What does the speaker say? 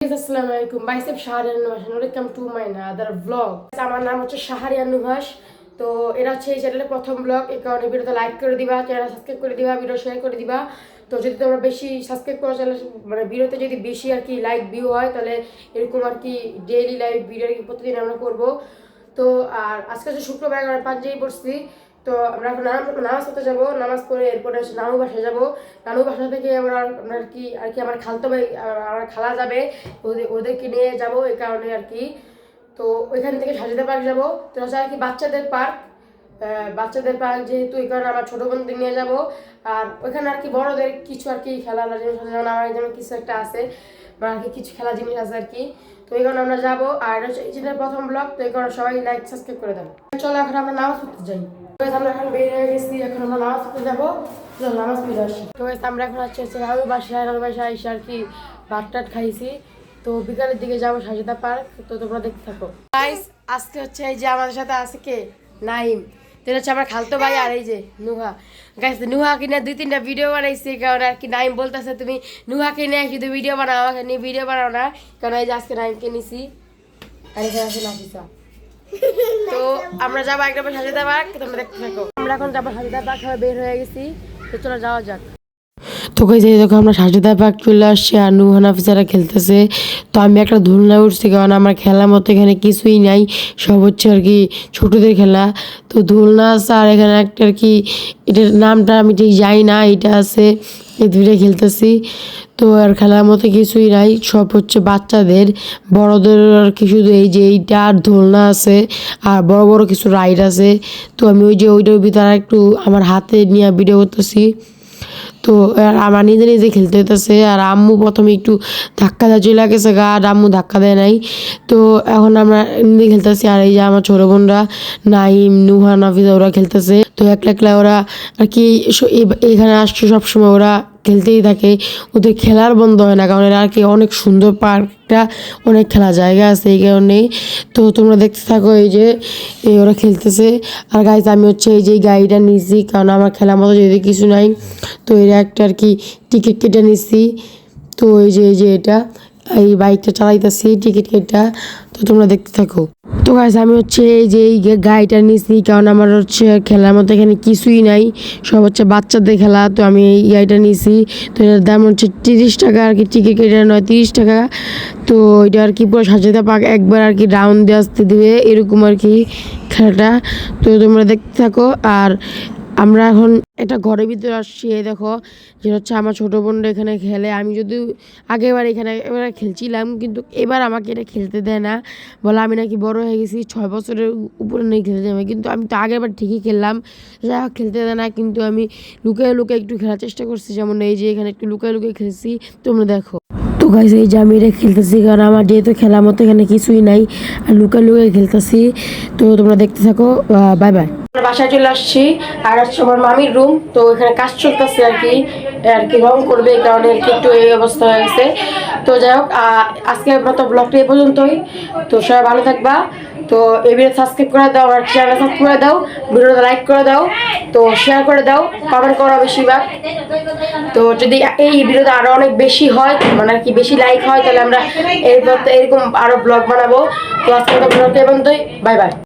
আসসালামু আলাইকুম bicep Shahriar Nuhash welcome to my other blog. আমার নাম হচ্ছে শাহরিয়ার নুহাস। তো এটা হচ্ছে এই চ্যানেলের প্রথম ব্লগ। এই কারণে ভিডিওতে লাইক করে দিবা, চ্যানেল সাবস্ক্রাইব করে দিবা, ভিডিও শেয়ার করে দিবা। তো যদি তোমরা বেশি সাবস্ক্রাইব করো চ্যানেল মানে ভিডিওতে যদি বেশি আর কি লাইক ভিউ হয় তাহলে এরকম আর কি ডেইলি লাইভ ভিডিও আর কি প্রতিদিন আমরা করবো। তো আর আজকে হচ্ছে শুক্রবার, আমরা পাঞ্জাবি পড়ছি। তো আমরা এখন নামাজ পড়তে যাবো, নামাজ পড়ে এরপরে নানু বাসায় যাবো। নানু বাসা থেকে আমরা আর কি আমার খালতো ভাই আমার খালা যাবে, ওদেরকে নিয়ে যাব এই কারণে আর কি। তো ওইখান থেকে সাজিদা পার্ক যাবো। তো হচ্ছে আর কি বাচ্চাদের পার্ক যেহেতু এই কারণে আমার ছোটো বোনদের নিয়ে যাবো। আর ওইখানে আর কি বড়দের কিছু আর কি খেলার জিনিস আছে, যেমন আমার যেমন কিছু একটা আছে বা আর কি কিছু খেলার জিনিস আছে আর কি। তো এই কারণে আমরা যাবো। আর এটা হচ্ছে এই চ্যানেলের প্রথম ব্লগ। তো এই কারণে সবাই লাইক সাবস্ক্রাইব করে দেন। চলো এখন আমরা নামাজ পড়তে যাই। আমরা এখন বের হয়ে গেছি, এখন আমরা নামাজ পড়তে যাবো। নামাজ পড়ে আসি। তো আমরা এখন হচ্ছে রানু বাসায় এসে আর কি ভাত টাট খাইছি। তো বিকালের দিকে যাবো সাজিদা পার্ক। তো তোমরা দেখতে থাকো গাইস। আজকে হচ্ছে এই যে আমাদের সাথে আছে কে, নাইম। তো হচ্ছে আমার খালতো ভাই আর এই যে নুহা। গাইস নুহা কিনা 2-3টা ভিডিও বানাইছি, কারণ আর কি নাইম বলতেছে তুমি নুহাকে নিয়ে শুধু ভিডিও বানাও, আমাকে নিয়ে ভিডিও বানাও না। কারণ এই যে আজকে নাইমকে নিছি আর এখানে আছে নাফিসা। তো আমরা যাবো একদম সাজিদা পার্ক, তোমরা দেখতে থাকো। আমরা এখন যাবো সাজিদা পার্ক, বের হয়ে গেছি। তো চলো যাওয়া যাক। তো কই যে দেখো আমরা সাজিদা পার্ক চলে আসছি আর নুহা নাফিসারা খেলতেছে। তো আমি একটা দোলনায় উঠছি, কারণ আমার খেলার মতো এখানে কিছুই নাই, সব হচ্ছে আর কি ছোটদের খেলা। তো দোলনা আছে আর এখানে একটা আর কি এটার নামটা আমি ঠিক জানি না, এটা আছে, এই দুইটা খেলতেছি। তো আর খেলার মতো কিছুই নাই, সব হচ্ছে বাচ্চাদের। বড়দের আর কি শুধু এই যে এইটা আর দোলনা আছে আর বড় বড় কিছু রাইড আছে। তো আমি ওই যে ওইটার ভিতরে একটু আমার হাতে নিয়ে ভিডিও করতেছি। তো আমার নিজে নিজে খেলতে হইতেছে। আর আম্মু প্রথমে একটু ধাক্কা দেওয়া চলে গেছে গা, আর আম্মু ধাক্কা দেয় নাই। তো এখন আমরা নিজে খেলতেছি। আর এই যে আমার ছোটো বোনরা নাইম, নুহা, নাফিজা ওরা খেলতেছে। তো একলা একলা ওরা আর কি এখানে আসছে সবসময়, ওরা খেলতেই থাকে, ওদের খেলার বন্ধ হয় না, কারণ এরা আর কি অনেক সুন্দর পার্কটা, অনেক খেলা জায়গা আছে এই কারণে। তো তোমরা দেখতে থাকো এই যে ওরা খেলতেছে। আর গাইজ আমি হচ্ছে এই যে গাড়িটা নিয়েছি, কারণ আমার খেলার মতো যদি কিছু নাই। তো এর একটা আর কি টিকিট কেটে নিচ্ছি। তো এই যে এটা এই বাইকটা চালাইতেছি টিকিট কেটে। তো তোমরা দেখতে থাকো। তো গাইস আমি হচ্ছে এই যে এই গাড়িটা নিয়েছি, কারণ আমার হচ্ছে খেলার মতো এখানে কিছুই নাই, সব হচ্ছে বাচ্চাদের খেলা। তো আমি এই গাড়িটা নিয়েছি। তো এটার দাম হচ্ছে 30 টাকা আর কি, টিকিট কেটে নয় 30 টাকা। তো এটা আর কি পুরো সাজিদা পার্ক একবার আর কি রাউন্ড দিয়ে আসতে দিবে, এরকম আর কি খেলাটা। তো তোমরা দেখতে থাকো। আর আমরা এখন একটা ঘরের ভিতরে আসছি, এই দেখো যেটা হচ্ছে আমার ছোটো বোনরা এখানে খেলে। আমি যদি আগেবার এখানে এবার খেলছিলাম, কিন্তু এবার আমাকে এটা খেলতে দেয় না, বলে আমি নাকি বড় হয়ে গেছি, 6 বছরের উপরে নেই খেলতে যাবে। কিন্তু আমি তো আগেরবার ঠিকই খেললাম, যা খেলতে দেয় না। কিন্তু আমি লুকিয়ে লুকিয়ে একটু খেলার চেষ্টা করছি, যেমন এই যে এখানে একটু লুকিয়ে লুকিয়ে খেলছি, তোমরা দেখো। তো গাইস এই যে আমি এটা খেলতেছি, কারণ আমার যেহেতু খেলার মতো এখানে কিছুই নাই, আর লুকিয়ে লুকিয়ে খেলতেছি। তো তোমরা দেখতে থাকো। Bye bye. বাসায় চলে আসছি, আর হচ্ছে আমার মামির রুম। তো এখানে কাজ চলতেছে আর কি রং করবে, এই কারণে একটু এই অবস্থা হয়ে গেছে। তো যাই হোক, আজকের মতো ব্লগটা এই পর্যন্তই। তো সবাই ভালো থাকবা। তো এই ভিডিও সাবস্ক্রাইব করে দাও, আর চ্যানেল সাবস্ক্রাইব করে দাও, ভিডিওটা লাইক করে দাও, তো শেয়ার করে দাও, কমেন্ট করো বেশিরভাগ। তো যদি এই ভিডিওটা আরো অনেক বেশি হয়, মানে আর কি বেশি লাইক হয়, তাহলে আমরা এরকম আরো ব্লগ বানাবো। তো আজকের মতো ব্লগটা এই পর্যন্তই। Bye bye.